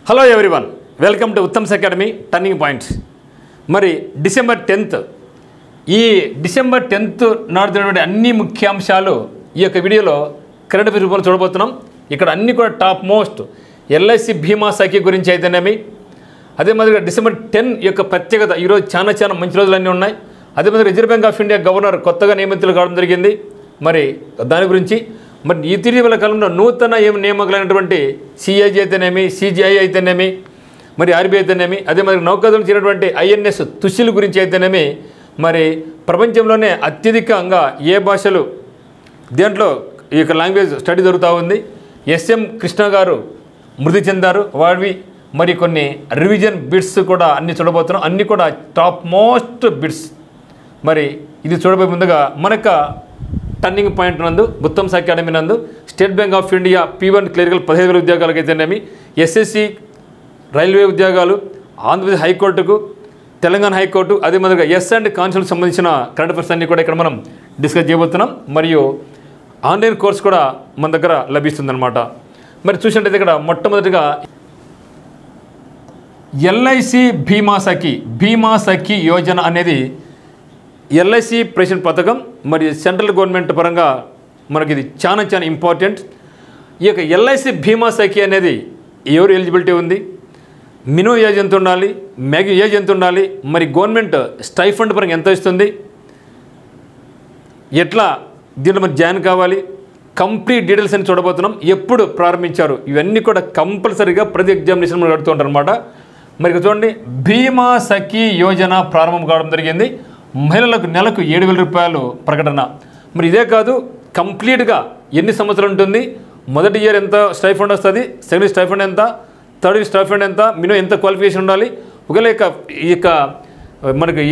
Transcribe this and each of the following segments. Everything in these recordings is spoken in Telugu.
Hello everyone, welcome to Uttam's academy turning points. మరి డిసెంబర్ 10th ఈ డిసెంబర్ 10th నాడుతున్నటువంటి అన్ని ముఖ్యాంశాలు ఈ యొక్క వీడియోలో కరెంట్ అఫైర్స్ రూపంలో చూడబోతున్నాం. ఇక్కడ అన్ని కూడా టాప్ మోస్ట్ ఎల్ఐసి బీమా సఖీ గురించి అయితేనేమి, అదే మాదిరిగా డిసెంబర్ 10 యొక్క ప్రత్యేకత, ఈరోజు చాలా మంచి రోజులన్నీ ఉన్నాయి. అదే మాదిరిగా reserve bank of India governor కొత్తగా నియమితులు కావడం జరిగింది. మరి దాని గురించి, మరి ఇటీవల కాలంలో నూతన నియామకులైనటువంటి సిఐజీ అయితేనేమి, సిజిఐ అయితేనేమి, మరి ఆర్బీఐ అయితేనేమి, అదే మరి నౌకాదళం చేరినటువంటి ఐఎన్ఎస్ తుషిల్ గురించి అయితేనేమి, మరి ప్రపంచంలోనే అత్యధికంగా ఏ భాషలు దేంట్లో ఈ యొక్క లాంగ్వేజ్ స్టడీ జరుగుతూ ఉంది. ఎస్ఎం కృష్ణ గారు మృతి చెందారు. వాడివి మరి కొన్ని రివిజన్ బిట్స్ కూడా అన్ని చూడబోతున్నాం. అన్నీ కూడా టాప్ మోస్ట్ బిట్స్. మరి ఇది చూడబోయే ముందుగా మనకు టర్నింగ్ పాయింట్ నందు, ఉత్తమ్స్ అకాడమీ నందు state bank of India P1 clerical 15,000 ఉద్యోగాలకు అయితేనేమి, ఎస్ఎస్సి రైల్వే ఉద్యోగాలు, ఆంధ్రప్రదేశ్ హైకోర్టుకు, తెలంగాణ హైకోర్టు, అదే మాదిరిగా ఎస్ అండ్ కాన్స్టిట్యూషన్ సంబంధించిన కరెంట్ అఫైర్స్ అన్నీ కూడా ఇక్కడ మనం డిస్కస్ చేయబోతున్నాం. మరియు ఆన్లైన్ కోర్స్ కూడా మన దగ్గర లభిస్తుందన్నమాట. మరి చూసినట్టయితే ఇక్కడ మొట్టమొదటిగా ఎల్ఐసి బీమా సఖీ యోజన అనేది ఎల్ఐసి ప్రెషన్ పథకం. మరి సెంట్రల్ గవర్నమెంట్ పరంగా మనకి ఇది చాలా ఇంపార్టెంట్. ఈ యొక్క ఎల్ఐసి బీమా సఖీ అనేది ఎవరు ఎలిజిబిలిటీ ఉంది, మినిమం ఏజ్ ఎంత ఉండాలి, మ్యాక్సిమం ఏజ్ ఎంత ఉండాలి, మరి గవర్నమెంట్ స్టైఫండ్ పరంగా ఎంత ఇస్తుంది, ఎట్లా దీంట్లో మరి జాయిన్ కావాలి, కంప్లీట్ డీటెయిల్స్ అని చూడబోతున్నాం. ఎప్పుడు ప్రారంభించారు, ఇవన్నీ కూడా కంపల్సరీగా ప్రతి ఎగ్జామినేషన్ మనం అడుగుతూ ఉంటారు అనమాట. మరి చూడండి, బీమా సఖీ యోజన ప్రారంభం కావడం జరిగింది. మహిళలకు నెలకు 7,000 రూపాయలు ప్రకటన. మరి ఇదే కాదు, కంప్లీట్గా ఎన్ని సంవత్సరాలు ఉంటుంది, మొదటి ఇయర్ ఎంత స్టైఫండ్ వస్తుంది, సెకండ్ స్టైఫండ్ ఎంత, థర్డ్ స్టైఫండ్ ఎంత, మినిమం ఎంత క్వాలిఫికేషన్ ఉండాలి, ఒకవేళ ఈ యొక్క మనకి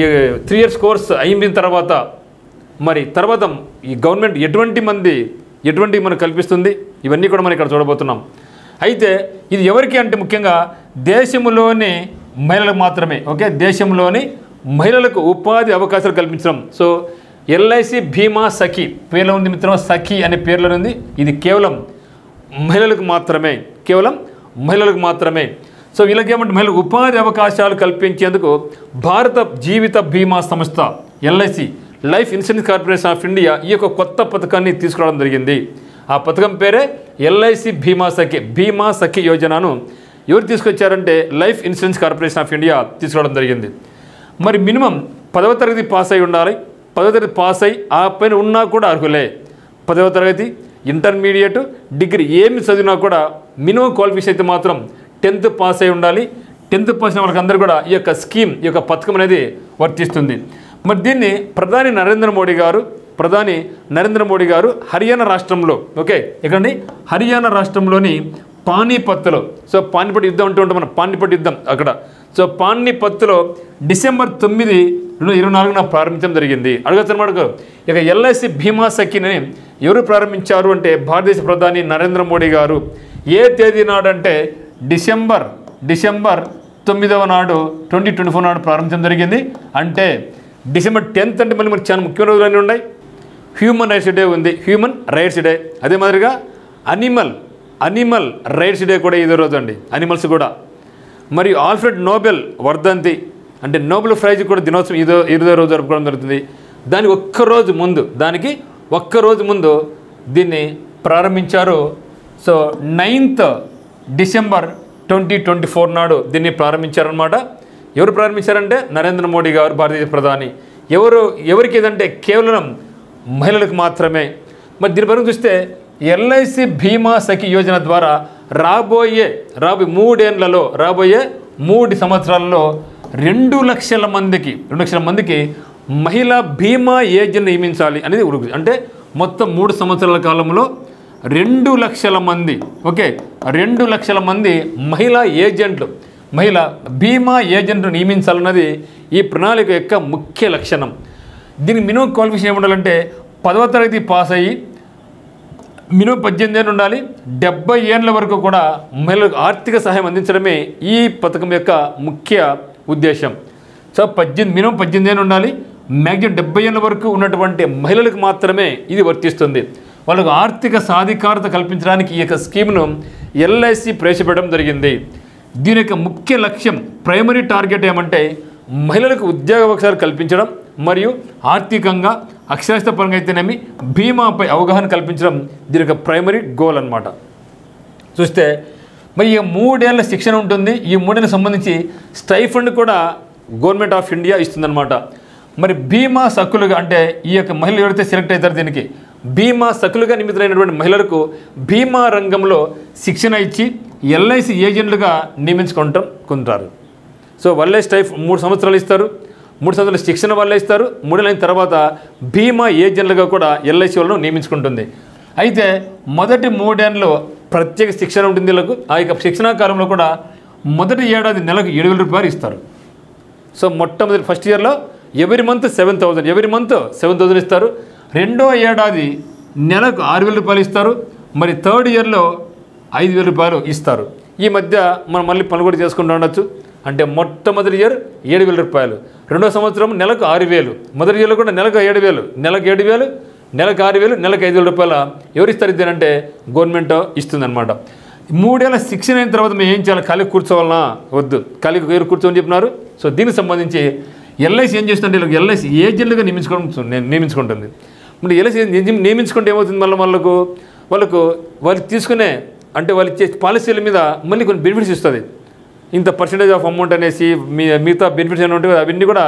3 years కోర్స్ అయిన తర్వాత మరి తర్వాత ఈ గవర్నమెంట్ ఎటువంటి మనకు కల్పిస్తుంది, ఇవన్నీ కూడా మనం ఇక్కడ చూడబోతున్నాం. అయితే ఇది ఎవరికి అంటే ముఖ్యంగా దేశంలోని మహిళలకు మాత్రమే. ఓకే, దేశంలోని మహిళలకు ఉపాధి అవకాశాలు కల్పించడం. సో ఎల్ఐసి బీమా సఖీ పేర్లో ఉంది మిత్రం, సఖీ అనే పేర్లో ఉంది. ఇది కేవలం మహిళలకు మాత్రమే. సో వీళ్ళకేమంటే మహిళలకు ఉపాధి అవకాశాలు కల్పించేందుకు భారత జీవిత బీమా సంస్థ LIC life insurance corporation of India ఈ యొక్క కొత్త పథకాన్ని తీసుకురావడం జరిగింది. ఆ పథకం పేరే ఎల్ఐసి బీమా సఖీ యోజనను ఎవరు తీసుకొచ్చారంటే life insurance corporation of India తీసుకురావడం జరిగింది. మరి మినిమం 10వ తరగతి పాస్ అయి ఉండాలి. 10వ తరగతి పాస్ అయి ఆ పైన ఉన్నా కూడా అర్హులే. 10వ తరగతి, ఇంటర్మీడియట్, డిగ్రీ ఏమి చదివినా కూడా మినిమం క్వాలిఫికేషన్ అయితే మాత్రం 10th పాస్ అయి ఉండాలి. 10th పాస్ అయిన వాళ్ళకందరూ కూడా ఈ యొక్క స్కీమ్, ఈ యొక్క పథకం అనేది వర్తిస్తుంది. మరి దీన్ని ప్రధాని నరేంద్ర మోడీ గారు హర్యానా రాష్ట్రంలో, ఓకే ఎక్కడండి, హర్యానా రాష్ట్రంలోని పానీపత్లో, సో పానిపట్ యుద్ధం అంటూ ఉంటాం మనం, పానిపట్ యుద్ధం అక్కడ. సో పానిపత్లో డిసెంబర్ 9, 2024 ప్రారంభించడం జరిగింది. అడగచ్చు అనమాట, ఇక ఎల్ఐసి బీమా సఖీని ఎవరు ప్రారంభించారు అంటే భారతదేశ ప్రధాని నరేంద్ర మోడీ గారు. ఏ తేదీ నాడు అంటే డిసెంబర్ 9వ నాడు 2024 నాడు ప్రారంభించడం జరిగింది. అంటే డిసెంబర్ 10th అంటే మళ్ళీ మనకి చాలా ముఖ్యమైన రోజులన్నీ ఉన్నాయి. హ్యూమన్ రైట్స్ డే ఉంది, హ్యూమన్ రైట్స్ డే. అదే మాదిరిగా అనిమల్ రైట్స్ డే కూడా ఇదే రోజు అండి, అనిమల్స్ కూడా. మరియు ఆల్ఫ్రెడ్ నోబెల్ వర్ధంతి అంటే నోబెల్ ప్రైజ్ కూడా దినోత్సవం ఇదే రోజు జరుపుకోవడం జరుగుతుంది. దానికి ఒక్క రోజు ముందు దీన్ని ప్రారంభించారు. సో 9th డిసెంబర్ 2024 నాడు దీన్ని ప్రారంభించారనమాట. ఎవరు ప్రారంభించారంటే నరేంద్ర మోడీ గారు, భారతదేశ ప్రధాని. ఎవరికి ఏదంటే కేవలం మహిళలకు మాత్రమే. మరి దీని పరంగా చూస్తే ఎల్ఐసి బీమా సఖీ యోజన ద్వారా రాబోయే 3 సంవత్సరాలలో 2 లక్షల మందికి మహిళా బీమా ఏజెంట్ నియమించాలి అనేది ఉరుగు. అంటే మొత్తం 3 సంవత్సరాల కాలంలో 2 లక్షల మంది, ఓకే 2 లక్షల మంది మహిళా బీమా ఏజెంట్ నియమించాలన్నది ఈ ప్రణాళిక యొక్క ముఖ్య లక్షణం. దీనికి మినిమం క్వాలిఫికేషన్ ఏముండాలంటే 10వ తరగతి పాస్ అయ్యి మినిమం 18 ఏళ్ళు ఉండాలి. 70 ఏళ్ళ వరకు కూడా మహిళలకు ఆర్థిక సహాయం అందించడమే ఈ పథకం యొక్క ముఖ్య ఉద్దేశం. సో మినిమం 18 ఏళ్ళు ఉండాలి. మ్యాక్సిమం 70 ఏళ్ళ వరకు ఉన్నటువంటి మహిళలకు మాత్రమే ఇది వర్తిస్తుంది. వాళ్ళకు ఆర్థిక సాధికారత కల్పించడానికి ఈ యొక్క స్కీమ్ను ఎల్ఐసి ప్రవేశపెట్టడం జరిగింది. దీని యొక్క ముఖ్య లక్ష్యం ప్రైమరీ టార్గెట్ ఏమంటే మహిళలకు ఉద్యోగ అవకాశాలు కల్పించడం మరియు ఆర్థికంగా అక్షరాస్యత పరంగా అయితేనేమి బీమాపై అవగాహన కల్పించడం దీని యొక్క ప్రైమరీ గోల్ అన్నమాట. చూస్తే మరి ఈ 3 ఏళ్ల శిక్షణ ఉంటుంది. ఈ 3 ఏళ్ళకి సంబంధించి స్టైఫండ్ కూడా గవర్నమెంట్ ఆఫ్ ఇండియా ఇస్తుందన్నమాట. మరి బీమా సక్కులుగా అంటే ఈ యొక్క మహిళలు ఎవరైతే సెలెక్ట్ అవుతారో దీనికి బీమా సక్కులుగా నియమితులైనటువంటి మహిళలకు బీమా రంగంలో శిక్షణ ఇచ్చి ఎల్ఐసి ఏజెంట్లుగా నియమించుకుంటారు. సో వాళ్ళే 3 సంవత్సరాలు ఇస్తారు. 3 సంవత్సరాల శిక్షణ వాళ్ళే ఇస్తారు. 3 ఏళ్ళైన తర్వాత బీమా ఏజెంట్లుగా కూడా ఎల్ఐసి వాళ్ళను నియమించుకుంటుంది. అయితే మొదటి 3 ఏళ్ళలో ప్రత్యేక శిక్షణ ఉంటుంది వీళ్ళకు. ఆ యొక్క శిక్షణా కాలంలో కూడా మొదటి ఏడాది నెలకు 7,000 రూపాయలు ఇస్తారు. సో మొట్టమొదటి ఫస్ట్ ఇయర్లో ఎవ్రీ మంత్ 7,000 ఇస్తారు. రెండో ఏడాది నెలకు 6,000 రూపాయలు ఇస్తారు. మరి థర్డ్ ఇయర్లో 5,000 రూపాయలు ఇస్తారు. ఈ మధ్య మనం మళ్ళీ పనులు కూడా చేసుకుంటూ ఉండొచ్చు. అంటే మొట్టమొదటి ఇయర్ 7,000 రూపాయలు, రెండో సంవత్సరం నెలకు 6,000, మొదటి ఇయర్లో కూడా నెలకు 7,000, నెలకు 7,000, నెలకు 6,000, నెలకు 5,000 రూపాయల ఎవరిస్తారు ఇదేనంటే గవర్నమెంట్ ఇస్తుందన్నమాట. 3 ఏళ్ళ శిక్షణ అయిన తర్వాత మేము ఏం చేయాలి? ఖాళీ కూర్చోవాలన్నా? వద్దు, ఖాళీ ఎవరు కూర్చోని చెప్పినారు. సో దీనికి సంబంధించి ఎల్ఐసి ఏం చేస్తుంటే ఎల్ఐసి ఏజెంట్లుగా నియమించుకుంటుంది. మరి ఎల్ఐసి నియమించుకుంటే ఏమవుతుంది? మళ్ళీ వాళ్ళు తీసుకునే అంటే వాళ్ళు ఇచ్చే పాలసీల మీద మళ్ళీ కొన్ని బెనిఫిట్స్ ఇస్తుంది. ఇంత పర్సెంటేజ్ ఆఫ్ అమౌంట్ అనేసి మిగతా బెనిఫిట్స్ ఏమైనా ఉంటాయి అవన్నీ కూడా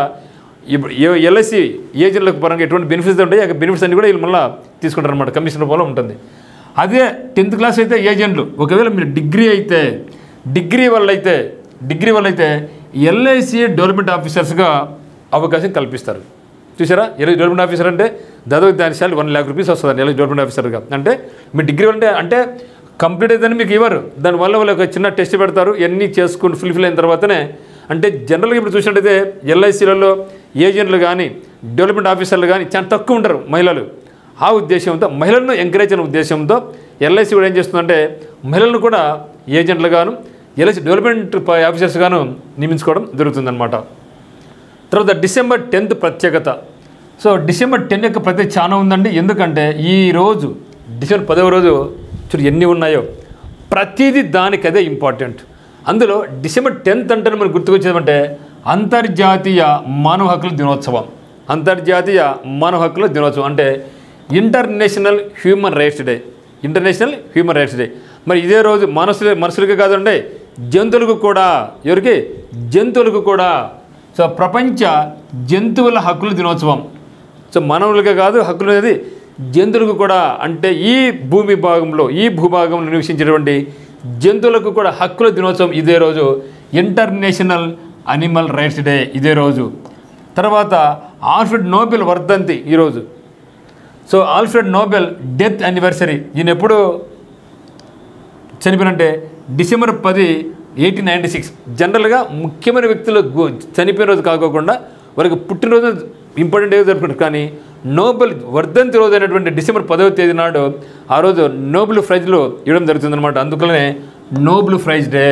ఇప్పుడు ఎల్ఐసి ఏజెంట్లకు పరంగా ఎటువంటి బెనిఫిట్స్ ఉంటాయి ఆ బెనిఫిట్స్ అన్నీ కూడా వీళ్ళు మళ్ళీ తీసుకుంటారు అనమాట. కమిషన్ రూపంలో ఉంటుంది. అదే 10th క్లాస్ అయితే ఏజెంట్లు. ఒకవేళ మీరు డిగ్రీ వాళ్ళైతే ఎల్ఐసి డెవలప్మెంట్ ఆఫీసర్స్గా అవకాశం కల్పిస్తారు. చూసారా? ఎల్ఐసి డెవలప్మెంట్ ఆఫీసర్ అంటే దాదాపు దాని శాలరీ 1 lakh రూపీస్ వస్తుంది ఎల్ఐసి డెవలప్మెంట్ ఆఫీసర్గా. అంటే మీ డిగ్రీ అంటే కంప్లీట్ అయితేనే మీకు ఇవ్వరు. దానివల్ల వాళ్ళు ఒక చిన్న టెస్ట్ పెడతారు. ఇవన్నీ చేసుకుని ఫుల్ఫిల్ అయిన తర్వాతనే అంటే జనరల్గా ఇప్పుడు చూసినట్టయితే ఎల్ఐసీలలో ఏజెంట్లు కానీ డెవలప్మెంట్ ఆఫీసర్లు కానీ చాలా తక్కువ ఉంటారు మహిళలు. ఆ ఉద్దేశంతో మహిళలను ఎంకరేజ్ అయిన ఉద్దేశంతో ఎల్ఐసి కూడా ఏం చేస్తుందంటే మహిళలను కూడా ఏజెంట్లుగాను ఎల్ఐసి డెవలప్మెంట్ ఆఫీసర్స్గాను నియమించుకోవడం జరుగుతుందన్నమాట. తర్వాత December 10th ప్రత్యేకత. సో December 10 యొక్క ప్రత్యేకత చాలా ఉందండి. ఎందుకంటే ఈరోజు December 10వ రోజు చూడు ఎన్ని ఉన్నాయో ప్రతిదీ దానికి అదే ఇంపార్టెంట్. అందులో December 10th అంటే మనకు గుర్తుకొచ్చేదంటే అంతర్జాతీయ మానవ హక్కుల దినోత్సవం. అంతర్జాతీయ మానవ హక్కుల దినోత్సవం అంటే ఇంటర్నేషనల్ హ్యూమన్ రైట్స్ డే. మరి ఇదే రోజు మనుషులకి కాదండి జంతువులకు కూడా. ఎవరికి? జంతువులకు కూడా. సో ప్రపంచ జంతువుల హక్కుల దినోత్సవం. సో మానవులకే కాదు హక్కులు అనేది జంతువులకు కూడా. అంటే ఈ భూభాగంలో నివసించేటువంటి జంతువులకు కూడా హక్కుల దినోత్సవం ఇదే రోజు. ఇంటర్నేషనల్ అనిమల్ రైట్స్ డే ఇదే రోజు. తర్వాత ఆల్ఫ్రెడ్ నోబెల్ వర్ధంతి ఈరోజు. So Alfred Nobel death anniversary. ఈయన ఎప్పుడు చనిపోయినంటే December 10, 1896. జనరల్గా ముఖ్యమైన వ్యక్తులు చనిపోయిన రోజు కాకోకుండా వారికి పుట్టినరోజు ఇంపార్టెంట్ ఏదో జరుపుకుంటారు. కానీ నోబెల్ వర్ధంతి రోజు అయినటువంటి December 10వ తేదీ నాడు ఆ రోజు నోబెల్ ప్రైజ్లు ఇవ్వడం జరుగుతుందన్నమాట. అందుకనే నోబెల్ ప్రైజ్ డే.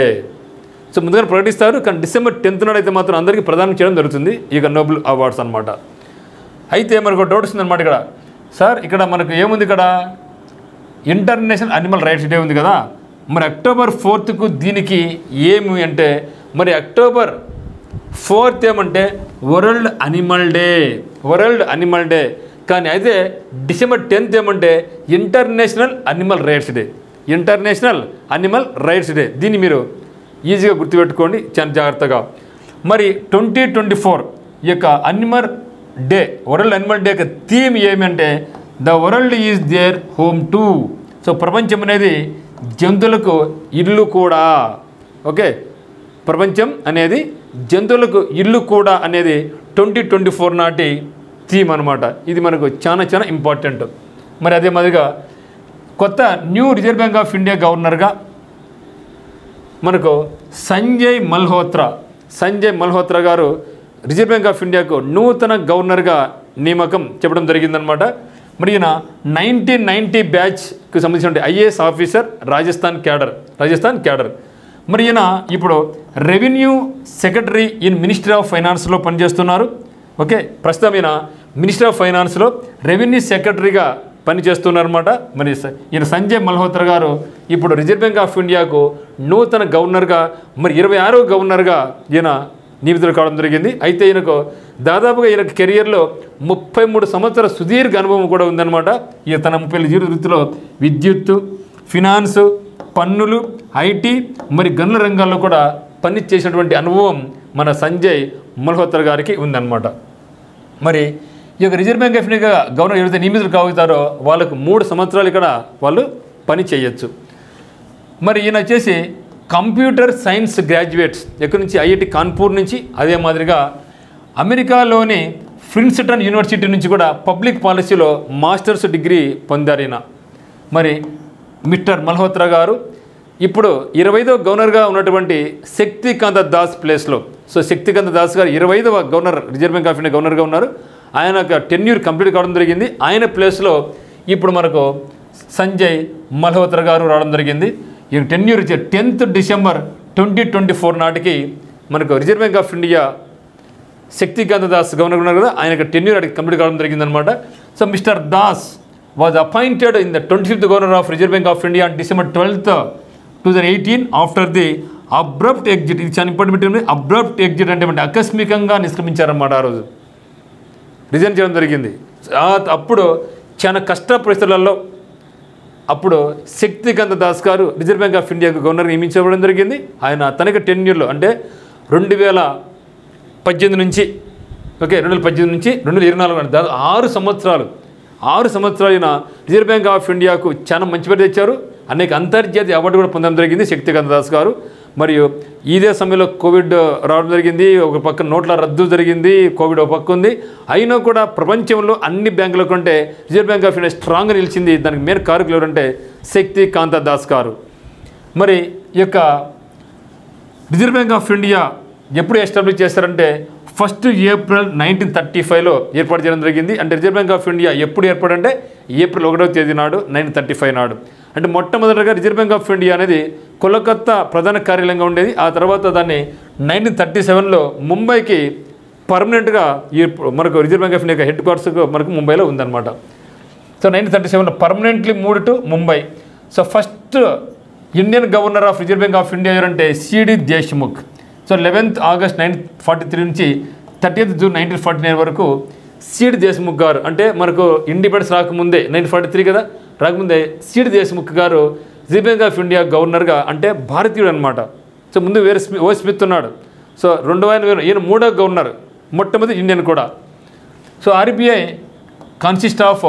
సో ముందుగా ప్రకటిస్తారు. కానీ December 10th నాడు అయితే మాత్రం అందరికీ ప్రదానం చేయడం జరుగుతుంది ఇక నోబెల్ అవార్డ్స్ అనమాట. అయితే మనకు డౌట్ వస్తుందన్నమాట ఇక్కడ. సార్ ఇక్కడ మనకు ఏముంది? ఇక్కడ ఇంటర్నేషనల్ అనిమల్ రైట్స్ డే ఉంది కదా. మరి October 4th దీనికి ఏమి అంటే మరి October 4th ఏమంటే వరల్డ్ అనిమల్ డే. కానీ అయితే December 10th ఏమంటే ఇంటర్నేషనల్ అనిమల్ రైట్స్ డే. దీన్ని మీరు ఈజీగా గుర్తుపెట్టుకోండి చాలా జాగ్రత్తగా. మరి 2024 ఈ యొక్క వరల్డ్ అనిమల్ డే యొక్క థీమ్ ఏమంటే the world is their home too. So ప్రపంచం అనేది జంతువులకు ఇల్లు కూడా. ఓకే, ప్రపంచం అనేది జంతువులకు ఇల్లు కూడా అనేది 2024 నాటి థీమ్ అనమాట. ఇది మనకు చాలా ఇంపార్టెంట్. మరి అదే మాదిరిగా కొత్త new reserve bank of India గవర్నర్గా మనకు సంజయ్ మల్హోత్రా గారు రిజర్వ్ బ్యాంక్ ఆఫ్ ఇండియాకు నూతన గవర్నర్గా నియామకం చెప్పడం జరిగిందనమాట. మరి ఈయన 1990 బ్యాచ్కి సంబంధించిన ఐఏఎస్ ఆఫీసర్, రాజస్థాన్ క్యాడర్. మరి ఈయన ఇప్పుడు revenue secretary in ministry of ఫైనాన్స్లో పనిచేస్తున్నారు. ఓకే, ప్రస్తుతం ఈయన మినిస్ట్రీ ఆఫ్ ఫైనాన్స్లో రెవెన్యూ సెక్రటరీగా పనిచేస్తున్నారన్నమాట. మరి ఈయన సంజయ్ మల్హోత్రా గారు ఇప్పుడు రిజర్వ్ బ్యాంక్ ఆఫ్ ఇండియాకు నూతన గవర్నర్గా మరి 26వ గవర్నర్గా ఈయన నియమితులు కావడం జరిగింది. అయితే ఈయనకు దాదాపుగా ఈయన కెరియర్లో 33 సంవత్సరాల సుదీర్ఘ అనుభవం కూడా ఉందన్నమాట. ఈయన తన 30 జీవిత వృత్తిలో విద్యుత్తు, ఫినాన్సు, పన్నులు, ఐటీ మరి గనుల రంగాల్లో కూడా పనిచేసినటువంటి అనుభవం మన సంజయ్ మల్హోత్రా గారికి ఉందన్నమాట. మరి ఈ యొక్క reserve bank of India governor ఎవరైతే నియమితులు కావుతారో వాళ్ళకు 3 సంవత్సరాలు ఇక్కడ వాళ్ళు పని చేయొచ్చు. మరి ఈయన వచ్చేసి కంప్యూటర్ సైన్స్ గ్రాడ్యుయేట్స్ ఎక్కడి నుంచి ఐఐటి కాన్పూర్ నుంచి, అదే మాదిరిగా అమెరికాలోని ప్రిన్స్టన్ యూనివర్సిటీ నుంచి కూడా పబ్లిక్ పాలసీలో మాస్టర్స్ డిగ్రీ పొందారు ఈయన. మరి మిస్టర్ మల్హోత్రా గారు ఇప్పుడు 25వ గవర్నర్గా ఉన్నటువంటి శక్తికాంత దాస్ ప్లేస్లో, సో శక్తికాంత దాస్ గారు 25వ governor reserve bank of India గవర్నర్గా ఉన్నారు. ఆయన టెన్యూర్ కంప్లీట్ కావడం జరిగింది. ఆయన ప్లేస్లో ఇప్పుడు మనకు సంజయ్ మల్హోత్రా గారు రావడం జరిగింది. ఈ టెన్యూర్ 10th డిసెంబర్ 2024 నాటికి మనకు reserve bank of India Shaktikanta Das governor ఉన్నారు కదా, ఆయనకు టెన్యూర్ అడిగి కంప్లీట్ కావడం జరిగిందనమాట. So mister Das was appointed in the 25th governor of reserve bank of India December 12th, 2018 after the abrupt exit. ఇది చాలా ఇంపార్టెంట్. అబ్రప్ట్ ఎగ్జిట్ అంటే ఆకస్మికంగా నిష్క్రమించారన్నమాట. ఆ రోజు రిజైన్ చేయడం జరిగింది. అప్పుడు చాలా కష్ట పరిస్థితులలో అప్పుడు శక్తికాంత దాస్ గారు రిజర్వ్ బ్యాంక్ ఆఫ్ ఇండియాకు గవర్నర్ నియమించబడడం జరిగింది. ఆయన తనకి టెన్యూర్లో అంటే 2018 నుంచి 2018 నుంచి 2024 దాదాపు 6 సంవత్సరాలు ఆయన రిజర్వ్ బ్యాంక్ ఆఫ్ ఇండియాకు చాలా మంచి పేరు తెచ్చారు. అనేక అంతర్జాతీయ అవార్డు కూడా పొందడం జరిగింది శక్తికాంత దాస్ గారు. మరియు ఇదే సమయంలో కోవిడ్ రావడం జరిగింది. ఒక పక్క నోట్ల రద్దు జరిగింది, కోవిడ్ ఒక పక్క ఉంది. అయినా కూడా ప్రపంచంలో అన్ని బ్యాంకుల కంటే రిజర్వ్ బ్యాంక్ ఆఫ్ ఇండియా స్ట్రాంగ్గా నిలిచింది. దానికి మెయిన్ కారకులు ఎవరంటే శక్తికాంత దాస్ గారు. మరి ఈ యొక్క రిజర్వ్ బ్యాంక్ ఆఫ్ ఇండియా ఎప్పుడు ఎస్టాబ్లిష్ చేస్తారంటే 1st April 1935లో ఏర్పాటు చేయడం జరిగింది. అంటే రిజర్వ్ బ్యాంక్ ఆఫ్ ఇండియా ఎప్పుడు ఏర్పడంటే April 1వ తేదీ నాడు 1935 నాడు. అంటే మొట్టమొదటిగా రిజర్వ్ బ్యాంక్ ఆఫ్ ఇండియా అనేది కోల్కతా ప్రధాన కార్యాలయంగా ఉండేది. ఆ తర్వాత దాన్ని 1937లో ముంబైకి పర్మనెంట్గా మనకు reserve bank of India headquarters మనకు ముంబైలో ఉందన్నమాట. సో 1937లో permanently move to Mumbai. So first Indian governor of reserve bank of India ఎవరంటే C D Deshmukh. So 11th August 1943 నుంచి 30th June 1949 వరకు సిడి దేశ్ముఖ్ గారు, అంటే మనకు ఇండిపెండెన్స్ రాకముందే 1943 కదా, రాకముందే సిడి దేశ్ముఖ్ గారు రిజర్వ్ బ్యాంక్ ఆఫ్ ఇండియా గవర్నర్గా, అంటే భారతీయుడు అనమాట. సో ముందు ఓ స్మిత్ ఉన్నాడు. సో ఈయన 3వ గవర్నర్, మొట్టమొదటి ఇండియన్ కూడా. So RBI consist of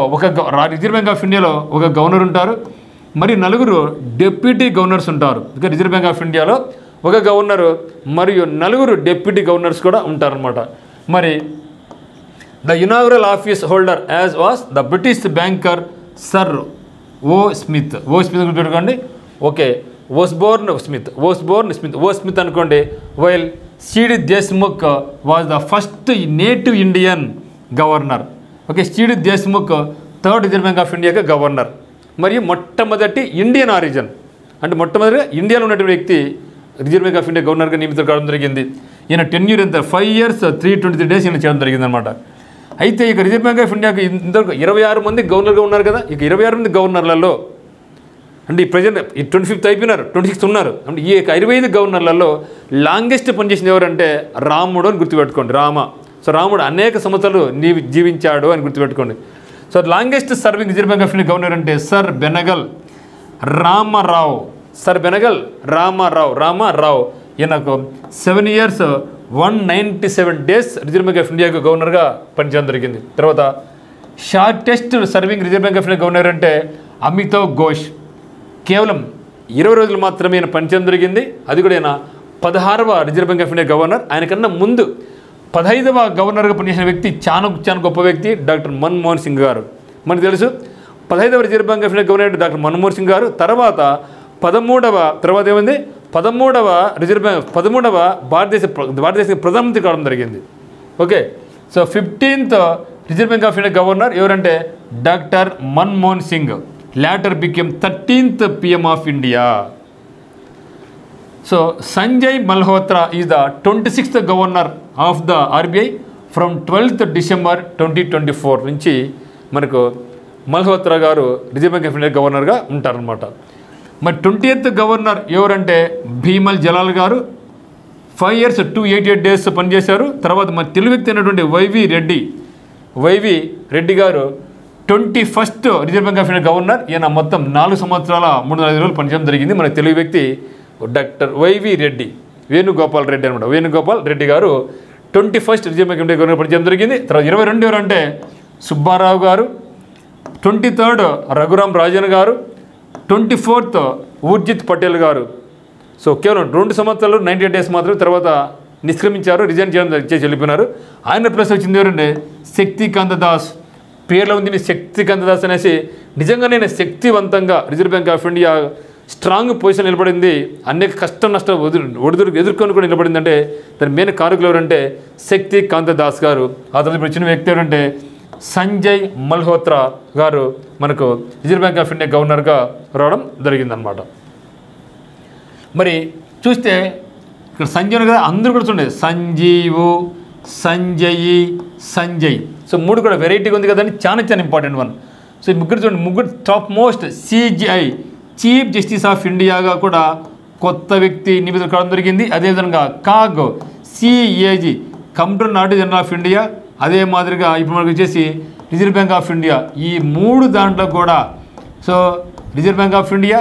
reserve bank of ఇండియాలో ఒక గవర్నర్ ఉంటారు, మరి 4 డిప్యూటీ గవర్నర్స్ ఉంటారు. ఇక రిజర్వ్ బ్యాంక్ ఆఫ్ ఇండియాలో ఒక గవర్నరు మరియు 4 డిప్యూటీ గవర్నర్స్ కూడా ఉంటారనమాట. మరి the inaugural office holder as was the British banker sir O Smith గుర్తుపెట్టుకోండి. ఓకే, ఓస్బోర్న్ స్మిత్ అనుకోండి. While C D Deshmukh was the first native Indian governor. Okay, C D Deshmukh 3rd reserve bank of ఇండియాకి గవర్నర్ మరియు మొట్టమొదటి ఇండియన్ ఆరిజిన్, అంటే మొట్టమొదటిగా ఇండియాలో ఉన్నటువంటి వ్యక్తి రిజర్వ్ బ్యాంక్ ఆఫ్ ఇండియా గవర్నర్గా నియమితులు కావడం జరిగింది. ఈయన టెన్యూర్ ఎంత 5 years 323 days ఈయన చేయడం జరిగిందనమాట. అయితే ఇక రిజర్వ్ బ్యాంక్ ఆఫ్ ఇండియాకి ఇంతవరకు 26 మంది గవర్నర్గా ఉన్నారు కదా. ఇక 26 మంది గవర్నర్లలో అంటే ఈ ప్రజెంట్ 25th అయిపోయినారు, 26th ఉన్నారు. అంటే ఈ 25 గవర్నర్లలో లాంగెస్ట్ పనిచేసింది ఎవరంటే రాముడు అని గుర్తుపెట్టుకోండి, రామ. సో రాముడు అనేక సంవత్సరాలు జీవించాడు అని గుర్తుపెట్టుకోండి. So longest serving reserve bank of India governor అంటే సర్ బెనగల్ రామారావు. ఈయనకు 7 years 197 days reserve bank of ఇండియాకు గవర్నర్గా పనిచేయడం జరిగింది. తర్వాత shortest serving reserve bank of India governor అంటే అమితావ్ ఘోష్. కేవలం 20 రోజులు మాత్రమే ఈయన పనిచేయడం జరిగింది. అది కూడా ఈయన 16వ reserve bank of India governor. ఆయనకన్నా ముందు 15వ గవర్నర్గా పనిచేసిన వ్యక్తి చాలా గొప్ప వ్యక్తి డాక్టర్ మన్మోహన్ సింగ్ గారు. మనకు తెలుసు 15వ reserve bank of India governor doctor Manmohan Singh గారు. తర్వాత 13వ ఏమైంది 13వ రిజర్వ్ బ్యాంక్ 13వ భారతదేశ ప్రధానమంత్రి కావడం జరిగింది. Okay, so 15th reserve bank of India governor ఎవరంటే doctor Manmohan Singh. later became 13th PM of India. So Sanjay Malhotra is the 26th governor of the RBI from 12th December 2024 నుంచి మనకు మల్హోత్రా గారు రిజర్వ్ బ్యాంక్ ఆఫ్ ఇండియా గవర్నర్గా ఉంటారనమాట. మరి 20th గవర్నర్ ఎవరంటే భీమల్ జలాల్ గారు. 5 years 288 days పనిచేశారు. తర్వాత మన తెలుగు వ్యక్తి అయినటువంటి వైవి రెడ్డి గారు 21st reserve bank of India governor. ఈయన మొత్తం 4 సంవత్సరాల 305 రోజులు పనిచేయడం జరిగింది. మన తెలుగు వ్యక్తి డాక్టర్ వైవి రెడ్డి, వేణుగోపాల్ రెడ్డి అనమాట. వేణుగోపాల్ రెడ్డి గారు 21st reserve bank of India governor పనిచేయడం జరిగింది. తర్వాత 22 ఎవరంటే సుబ్బారావు గారు. 23rd రఘురామ్ రాజన్ గారు. 24th ఊర్జిత్ పటేల్ గారు. సో కేవలం 2 సంవత్సరాలు 98 days మాత్రమే, తర్వాత నిష్క్రమించారు, రిజైన్ చేసి వెళ్ళిపోయినారు. ఆయన ప్లస్ వచ్చింది ఎవరంటే శక్తికాంత దాస్. పేర్లో ఉంది శక్తికాంత దాస్ అనేసి. నిజంగానే శక్తివంతంగా reserve bank of India strong position నిలబడింది. అనేక కష్ట నష్టం ఎదుర్కొని కూడా నిలబడింది. అంటే దాని మెయిన్ కారకులు ఎవరంటే శక్తికాంత దాస్ గారు. ఆ తర్వాత ఇప్పుడు వచ్చిన వ్యక్తి ఎవరంటే సంజయ్ మల్హోత్రా గారు మనకు రిజర్వ్ బ్యాంక్ ఆఫ్ ఇండియా గవర్నర్గా రావడం జరిగిందనమాట. మరి చూస్తే ఇక్కడ సంజయ్ కదా, అందరూ కూడా చూడండి సంజీవు, సంజయ్. సో 3 కూడా వెరైటీగా ఉంది కదండి, చాలా ఇంపార్టెంట్ వన్. సో ఈ ముగ్గురు చూడండి, ముగ్గురు top most. CJI chief justice of ఇండియాగా కూడా కొత్త వ్యక్తి నియమితులు కావడం జరిగింది. అదేవిధంగా CAG CAG computer auditor general of India. అదే మాదిరిగా ఇప్పుడు మనకు వచ్చేసి రిజర్వ్ బ్యాంక్ ఆఫ్ ఇండియా. ఈ 3 దాంట్లో కూడా so reserve bank of India,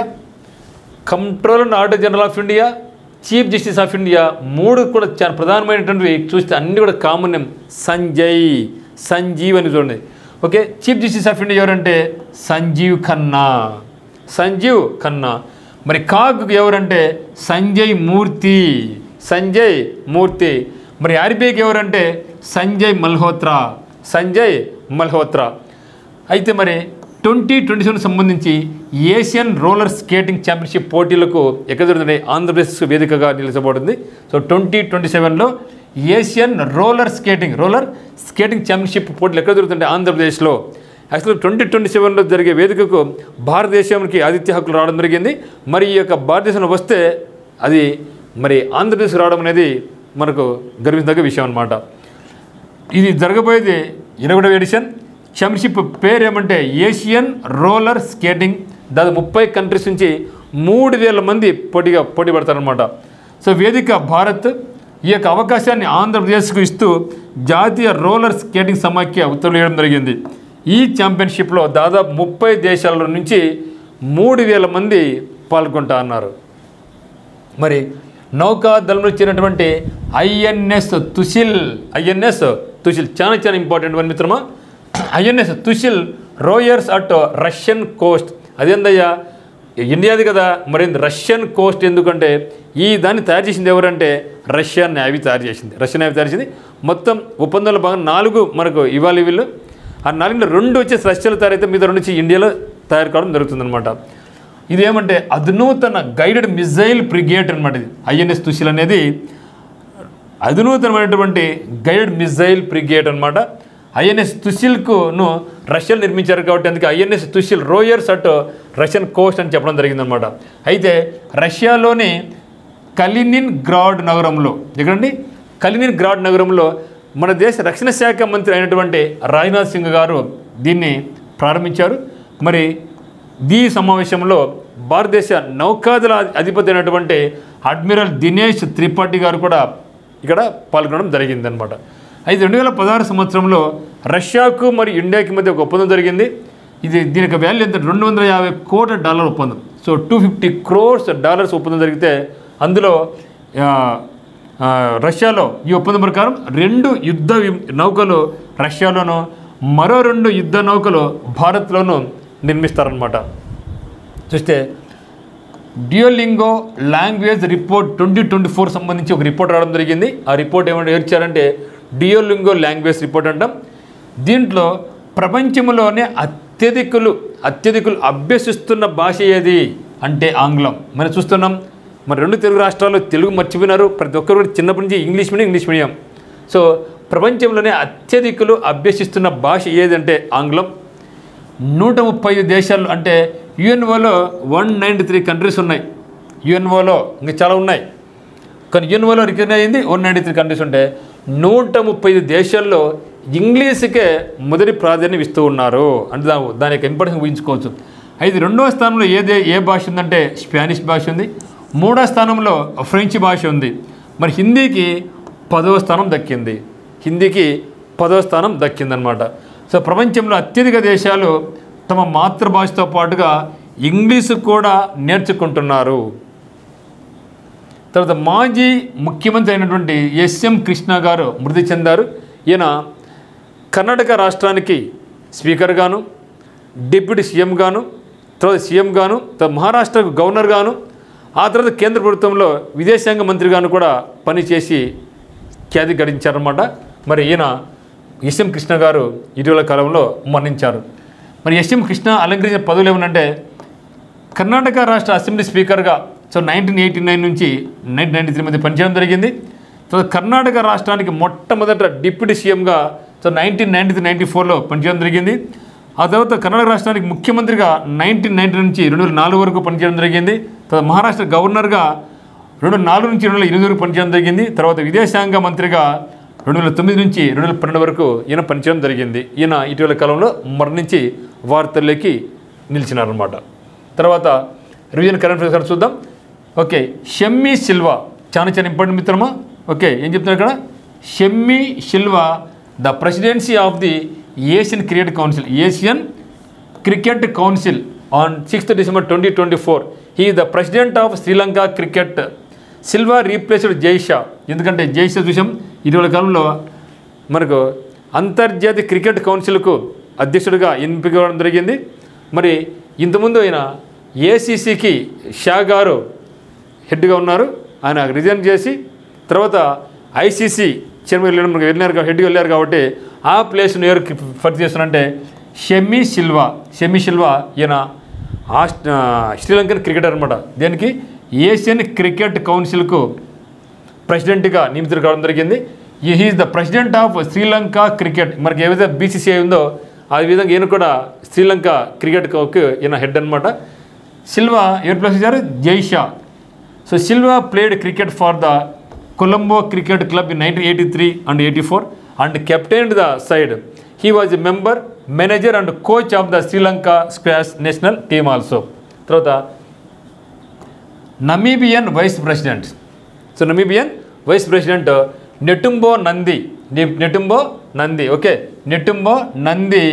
comptroller auditor general of India, chief justice of India 3 కూడా చాలా ప్రధానమైనటువంటివి. చూస్తే అన్నీ కూడా కామన్ నేమ్ సంజీవ్ అని చూడండి. Okay, chief justice of India ఎవరంటే సంజీవ్ ఖన్నా. మరి కాగ్ ఎవరంటే సంజయ్ మూర్తి. మరి ఆర్బీఐకి ఎవరంటే సంజయ్ మల్హోత్రా. అయితే మరి 2027 సంబంధించి ఏషియన్ రోలర్ స్కేటింగ్ ఛాంపియన్షిప్ పోటీలకు ఎక్కడ జరుగుతుంది? ఆంధ్రప్రదేశ్ వేదికగా నిలిచబడింది. సో 2027లో ఏషియన్ రోలర్ స్కేటింగ్ ఛాంపియన్షిప్ పోటీలు ఎక్కడ జరుగుతుంటే ఆంధ్రప్రదేశ్లో. యాక్చువల్గా 2027లో జరిగే వేదికకు భారతదేశానికి ఆతిథ్య హక్కులు రావడం జరిగింది. మరి ఈ యొక్క భారతదేశంలో వస్తే అది మరి ఆంధ్రప్రదేశ్ రావడం అనేది మనకు గర్వించదగ్గ విషయం అన్నమాట. ఇది జరగబోయేది 21వ ఎడిషన్. ఛాంపియన్షిప్ పేరు ఏమంటే ఏషియన్ రోలర్ స్కేటింగ్. దాదాపు 30 కంట్రీస్ నుంచి 3000 మంది పోటీ పడతారనమాట. సో వేదిక భారత్. ఈ యొక్క అవకాశాన్ని ఆంధ్రప్రదేశ్కు ఇస్తూ జాతీయ రోలర్ స్కేటింగ్ సమాఖ్య ఉత్తర్వులు వేయడం జరిగింది. ఈ ఛాంపియన్షిప్లో దాదాపు 30 దేశాల నుంచి 3000 మంది పాల్గొంటా అన్నారు. మరి నౌకాదళంలో చేరినటువంటి ఐఎన్ఎస్ తుషిల్ చాలా ఇంపార్టెంట్ వన్ మిత్రమా. INS Tushil rowers at Russian coast. అదేందయ్యా, ఇండియాది కదా, మరి రష్యన్ కోస్ట్ ఎందుకంటే ఈ దాన్ని తయారు చేసింది ఎవరంటే రష్యన్ నేవీ తయారు చేసింది. మొత్తం ఒప్పందంలో భాగంగా 4 మనకు ఇవ్వాలి వీళ్ళు. ఆ 4లో 2 వచ్చేసి రష్యాలో తయారైతే మీద 2 వచ్చి ఇండియాలో తయారు కావడం జరుగుతుందన్నమాట. ఇదేమంటే అధునూతన గైడెడ్ మిజైల్ బ్రిగేడ్ అనమాట. ఇది ఐఎన్ఎస్ తుషిల్ అనేది అధునూతనమైనటువంటి గైడెడ్ మిజైల్ బ్రిగేడ్ అనమాట. ఐఎన్ఎస్ తుషిల్కును రష్యాలో నిర్మించారు కాబట్టి అందుకే INS Tushil rowers at Russian Coast అని చెప్పడం జరిగిందనమాట. అయితే రష్యాలోని కలినిన్గ్రాడ్ నగరంలో, ఎక్కడండి కలినిన్గ్రాడ్ నగరంలో మన దేశ రక్షణ శాఖ మంత్రి అయినటువంటి రాజ్నాథ్ సింగ్ గారు దీన్ని ప్రారంభించారు. మరి ఈ సమావేశంలో భారతదేశ నౌకాదళ అధిపతి అయినటువంటి అడ్మిరల్ దినేష్ త్రిపాఠి గారు కూడా ఇక్కడ పాల్గొనడం జరిగిందనమాట. అయితే 2016 సంవత్సరంలో రష్యాకు మరియు ఇండియాకి మధ్య ఒక ఒప్పందం జరిగింది. దీనికి వాల్యూ ఎంత? $250 కోట్ల ఒప్పందం. సో $250 crores ఒప్పందం జరిగితే అందులో రష్యాలో ఈ ఒప్పందం ప్రకారం 2 యుద్ధ నౌకలు రష్యాలోనూ మరో 2 యుద్ధ నౌకలు భారత్లోనూ నిర్మిస్తారనమాట. చూస్తే డ్యూయోలింగో లాంగ్వేజ్ రిపోర్ట్ 2024 సంబంధించి ఒక రిపోర్ట్ రావడం జరిగింది. ఆ రిపోర్ట్ ఏమంటే ఇచ్చారంటే డ్యూయోలింగో లాంగ్వేజ్ రిపోర్ట్ అంటాం. దీంట్లో ప్రపంచంలోనే అత్యధికులు అభ్యసిస్తున్న భాష ఏది అంటే ఆంగ్లం. మనం చూస్తున్నాం, మరి 2 తెలుగు రాష్ట్రాల్లో తెలుగు మర్చిపోయినారు. ప్రతి ఒక్కరు కూడా చిన్నప్పటి నుంచి ఇంగ్లీష్ మీడియం. సో ప్రపంచంలోనే అత్యధికులు అభ్యసిస్తున్న భాష ఏదంటే ఆంగ్లం. 135 దేశాలు అంటే యుఎన్ఓలో 193 కంట్రీస్ ఉన్నాయి. యుఎన్ఓలో ఇంకా చాలా ఉన్నాయి, కానీ యుఎన్ఓలో రికగ్నైజ్ అయింది 193 కంట్రీస్ ఉంటే 135 దేశాల్లో ఇంగ్లీష్కే మొదటి ప్రాధాన్యం ఇస్తూ ఉన్నారు అంటే దాని యొక్క ఇంపార్టెన్స్ ఊహించుకోవచ్చు. అయితే రెండవ స్థానంలో ఏ భాష ఉందంటే స్పానిష్ భాష ఉంది. మూడవ స్థానంలో ఫ్రెంచ్ భాష ఉంది. మరి హిందీకి 10వ స్థానం దక్కింది. హిందీకి 10వ స్థానం దక్కిందనమాట. సో ప్రపంచంలో అత్యధిక దేశాలు తమ మాతృభాషతో పాటుగా ఇంగ్లీషు కూడా నేర్చుకుంటున్నారు. తర్వాత మాజీ ముఖ్యమంత్రి అయినటువంటి ఎస్ఎం కృష్ణ గారు మృతి చెందారు. ఈయన కర్ణాటక రాష్ట్రానికి స్పీకర్ గాను, డిప్యూటీ సీఎం గాను, తర్వాత సీఎం గాను, తర్వాత మహారాష్ట్రకు గవర్నర్ గాను, ఆ తర్వాత కేంద్ర ప్రభుత్వంలో విదేశాంగ మంత్రిగాను కూడా పనిచేసి ఖ్యాతి గడించారన్నమాట. మరి ఈయన ఎస్ఎం కృష్ణ గారు ఇటీవల కాలంలో మరణించారు. మరి ఎస్ఎం కృష్ణ అలంకరించిన పదవులు ఏమనంటే కర్ణాటక రాష్ట్ర అసెంబ్లీ స్పీకర్గా 1989 నుంచి 1993 మధ్య పనిచేయడం జరిగింది. తర్వాత కర్ణాటక రాష్ట్రానికి మొట్టమొదట డిప్యూటీ సీఎంగా 1993-94లో పనిచేయడం జరిగింది. ఆ తర్వాత కర్ణాటక రాష్ట్రానికి ముఖ్యమంత్రిగా 1990 నుంచి 2004 వరకు పనిచేయడం జరిగింది. తర్వాత మహారాష్ట్ర గవర్నర్గా 2004 నుంచి 2008 వరకు పనిచేయడం జరిగింది. తర్వాత విదేశాంగ మంత్రిగా 2009 నుంచి 2012 వరకు ఈయన పనిచేయడం జరిగింది. ఈయన ఇటీవల కాలంలో మరణించి వార్తల్లోకి నిలిచినారన్నమాట. తర్వాత రివిజన్ కరెంట్ అఫైర్స్ చూద్దాం. ఓకే, షమ్మీ సిల్వా చాలా ఇంపార్టెంట్ మిత్రమా. ఓకే, ఏం చెప్తున్నారు ఇక్కడ? Shammi Silva the presidency of the Asian cricket council on 6th December 2024. He the president of Sri Lanka cricket. Silva replaced Jay Shah. ఎందుకంటే జైషా చూసాం ఇటీవల కాలంలో మనకు అంతర్జాతీయ క్రికెట్ కౌన్సిల్కు అధ్యక్షుడిగా ఎంపిక కావడం జరిగింది. మరి ఇంతకుముందు ఆయన ఏసీసీకి షా గారు హెడ్గా ఉన్నారు. ఆయన రిజైన్ చేసి తర్వాత ఐసీసీ చైర్మన్ హెడ్గా వెళ్ళారు కాబట్టి ఆ ప్లేస్ను ఎవరు భర్తీ చేస్తున్నారంటే షమ్మీ సిల్వా ఈయన శ్రీలంకన్ క్రికెటర్ అనమాట. దేనికి? ఏషియన్ క్రికెట్ కౌన్సిల్కు ప్రెసిడెంట్గా నియమితులు కావడం జరిగింది. Is the president of Sri Lanka cricket. మనకి ఏదైతే బీసీసీఐ ఉందో ఆ విధంగా ఈయన కూడా శ్రీలంక క్రికెట్కి ఈయన హెడ్ అనమాట. సిల్వా ఎవరు ప్లేస్ చేశారు? Jay Shah. So Silva played cricket for the Colombo cricket club in 1983 and 84 and captained the side. He was a member, manager and coach of the Sri Lanka squash national team also. తర్వాత Namibian vice president. So Namibian vice president Netumbo Nandi. Okay, Netumbo Nandi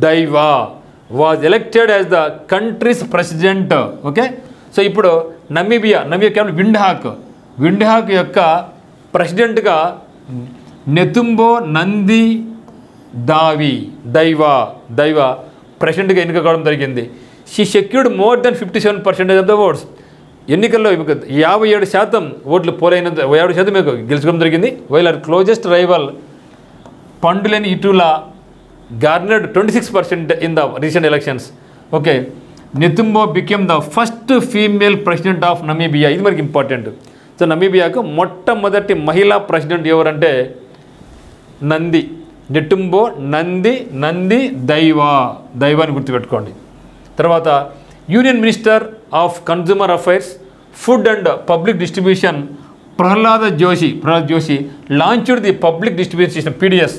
Ndaitwah was elected as the country's president. Okay, so ఇప్పుడు నమీబియా కేవలం విండ్హాక్ యొక్క ప్రెసిడెంట్గా నెతుంబో నంది దైవా ప్రెసిడెంట్గా ఎన్నిక కావడం జరిగింది. She secured more than 57% of the votes. ఎన్నికల్లో మీకు 57% ఓట్లు పోలైనంత 57% మీకు గెలుచుకోవడం జరిగింది. While her closest rival Panduleni Itula garnered 26% in the recent elections. Okay, Netumbo became the first female president of Namibia. ఇది మనకి ఇంపార్టెంట్. సో నమీబియాకు మొట్టమొదటి మహిళా ప్రెసిడెంట్ ఎవరంటే నెటుంబో నంది దైవాన్ని గుర్తుపెట్టుకోండి. తర్వాత union minister of consumer affairs, food and public distribution Prahlad Joshi launched the public distribution system PDS,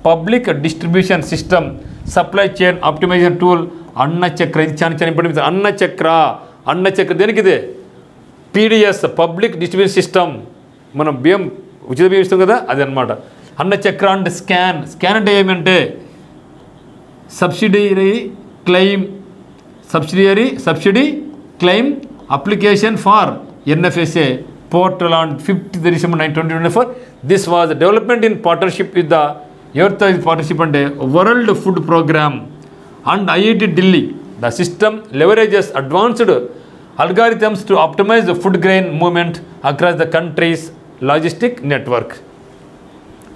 public distribution system supply chain optimisation tool Annachakra. ఇది చాలా ఇంపార్టెంట్. అన్నచక్ర దేనికి? ఇదే PDS, పబ్లిక్ డిస్ట్రిబ్యూషన్ సిస్టమ్. మనం బియ్యం ఉచిత బియ్యం ఇస్తాం కదా, అది అనమాట. అన్నచక్ర అండ్ స్కాన్ అంటే ఏమంటే subsidy claim application for NFSA portal on 5th December 2024. This was development in partnership with the partnership and World Food Program and IIT Delhi. The system leverages advanced algorithms to optimize the food grain movement across the country's logistic network.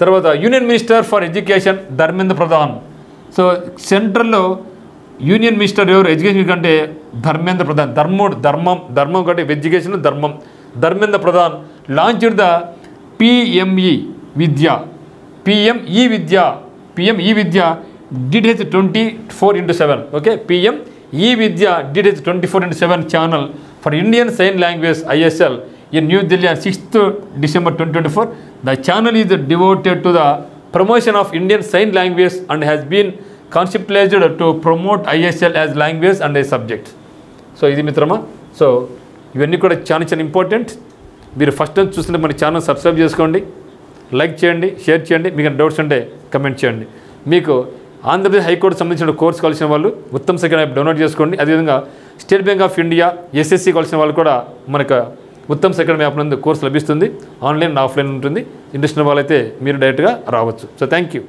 తర్వాత union minister for education Dharmendra Pradhan. So సెంట్రల్లో యూనియన్ మినిస్టర్ ఎవరు? ఎడ్యుకేషన్ కంటే ధర్మేంద్ర ప్రధాన్. ధర్మం కంటే education Dharmendra Pradhan launched the PME Vidya DTH 24/7. Okay, PME Vidya DTH 24/7 channel for Indian sign language ISL in New Delhi on 6th December 2024. The channel is devoted to the promotion of Indian Sign Language and has been conceptualized to promote ISL as language and a subject. So ఇది మిత్రమా. సో ఇవన్నీ కూడా చాలా ఇంపార్టెంట్. మీరు ఫస్ట్ టైం చూస్తుంటే మన ఛానల్ సబ్స్క్రైబ్ చేసుకోండి, లైక్ చేయండి, షేర్ చేయండి. మీకు డౌట్స్ ఉంటే కమెంట్ చేయండి. మీకు ఆంధ్రప్రదేశ్ హైకోర్టు సంబంధించిన కోర్సు కావాల్సిన వాళ్ళు ఉత్తమ్ సెకండ్ యాప్ డౌన్లోడ్ చేసుకోండి. అదేవిధంగా state bank of India SSC కావాల్సిన వాళ్ళు కూడా మనకు ఉత్తమ్ సెకండ్ యాప్ నందు కోర్సు లభిస్తుంది. ఆన్లైన్ ఆఫ్లైన్ ఉంటుంది. ఇంట్రెస్ట్ ఉన్న వాళ్ళైతే మీరు డైరెక్ట్గా రావచ్చు. So thank you.